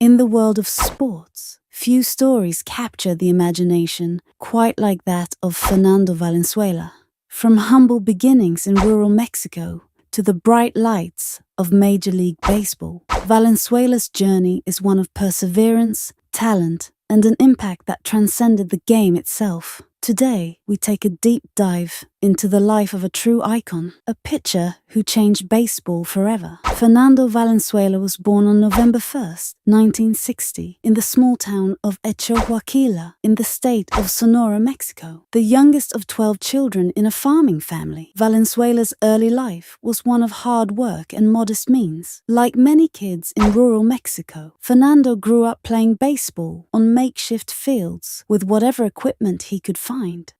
In the world of sports, few stories capture the imagination quite like that of Fernando Valenzuela. From humble beginnings in rural Mexico to the bright lights of Major League Baseball, Valenzuela's journey is one of perseverance, talent, and an impact that transcended the game itself. Today, we take a deep dive into the life of a true icon, a pitcher who changed baseball forever. Fernando Valenzuela was born on November 1st, 1960, in the small town of Huaquila, in the state of Sonora, Mexico. The youngest of 12 children in a farming family, Valenzuela's early life was one of hard work and modest means. Like many kids in rural Mexico, Fernando grew up playing baseball on makeshift fields with whatever equipment he could find.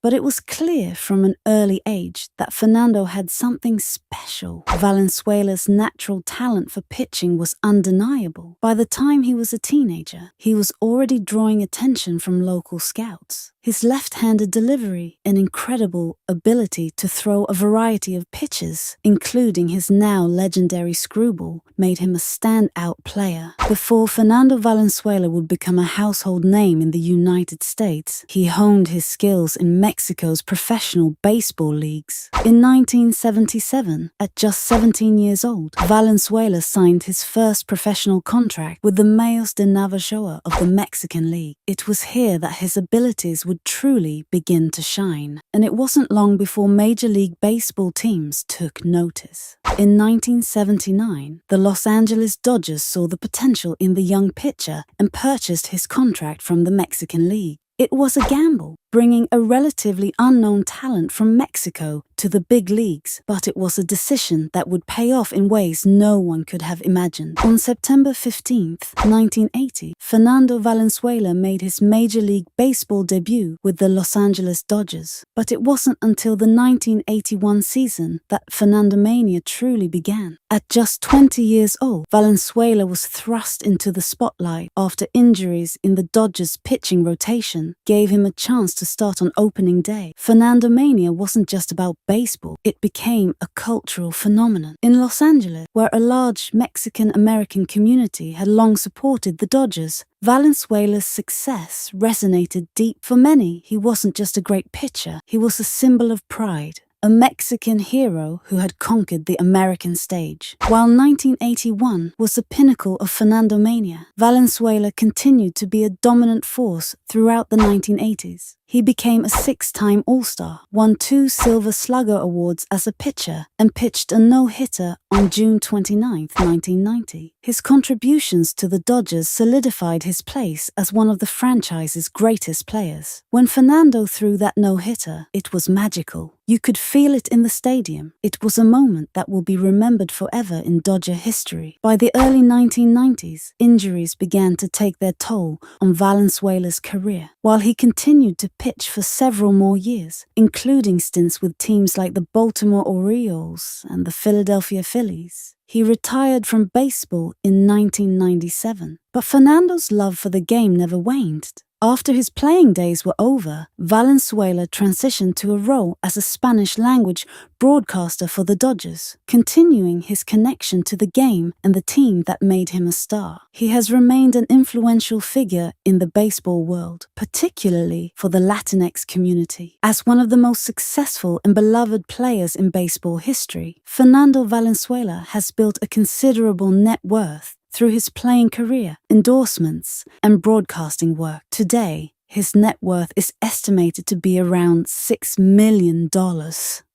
But it was clear from an early age that Fernando had something special. Valenzuela's natural talent for pitching was undeniable. By the time he was a teenager, he was already drawing attention from local scouts. His left-handed delivery and incredible ability to throw a variety of pitches, including his now legendary screwball, made him a standout player. Before Fernando Valenzuela would become a household name in the United States, he honed his skills in Mexico's professional baseball leagues. In 1977, at just 17 years old, Valenzuela signed his first professional contract with the Mayos de Navajoa of the Mexican League. It was here that his abilities would truly begin to shine, and it wasn't long before Major League Baseball teams took notice. In 1979, the Los Angeles Dodgers saw the potential in the young pitcher and purchased his contract from the Mexican League. It was a gamble, bringing a relatively unknown talent from Mexico to the big leagues, but it was a decision that would pay off in ways no one could have imagined. On September 15, 1980, Fernando Valenzuela made his Major League Baseball debut with the Los Angeles Dodgers. But it wasn't until the 1981 season that Fernandomania truly began. At just 20 years old, Valenzuela was thrust into the spotlight after injuries in the Dodgers' pitching rotation gave him a chance to start on opening day. Fernandomania wasn't just about baseball, it became a cultural phenomenon. In Los Angeles, where a large Mexican-American community had long supported the Dodgers, Valenzuela's success resonated deep. For many, he wasn't just a great pitcher, he was a symbol of pride. A Mexican hero who had conquered the American stage. While 1981 was the pinnacle of Fernandomania, Valenzuela continued to be a dominant force throughout the 1980s. He became a 6-time All-Star, won 2 Silver Slugger Awards as a pitcher, and pitched a no-hitter on June 29, 1990. His contributions to the Dodgers solidified his place as one of the franchise's greatest players. When Fernando threw that no-hitter, it was magical. You could feel it in the stadium. It was a moment that will be remembered forever in Dodger history. By the early 1990s, injuries began to take their toll on Valenzuela's career. While he continued to pitch for several more years, including stints with teams like the Baltimore Orioles and the Philadelphia Phillies, he retired from baseball in 1997. But Fernando's love for the game never waned. After his playing days were over, Valenzuela transitioned to a role as a Spanish-language broadcaster for the Dodgers, continuing his connection to the game and the team that made him a star. He has remained an influential figure in the baseball world, particularly for the Latinx community. As one of the most successful and beloved players in baseball history, Fernando Valenzuela has built a considerable net worth through his playing career, endorsements, and broadcasting work. Today, his net worth is estimated to be around $6 million.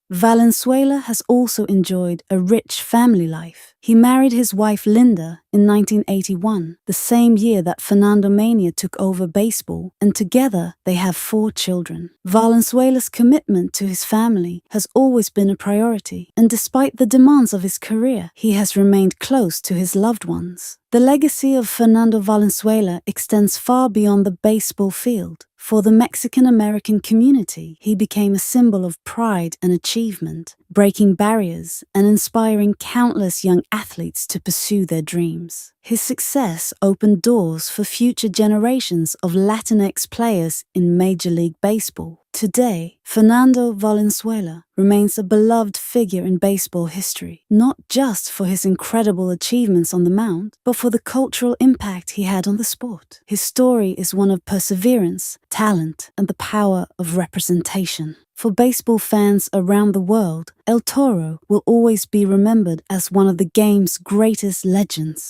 Valenzuela has also enjoyed a rich family life. He married his wife Linda in 1981, the same year that Fernandomania took over baseball, and together they have 4 children. Valenzuela's commitment to his family has always been a priority, and despite the demands of his career, he has remained close to his loved ones. The legacy of Fernando Valenzuela extends far beyond the baseball field. For the Mexican-American community, he became a symbol of pride and achievement, breaking barriers and inspiring countless young athletes to pursue their dreams. His success opened doors for future generations of Latinx players in Major League Baseball. Today, Fernando Valenzuela remains a beloved figure in baseball history, not just for his incredible achievements on the mound, but for the cultural impact he had on the sport. His story is one of perseverance, talent, and the power of representation. For baseball fans around the world, El Toro will always be remembered as one of the game's greatest legends.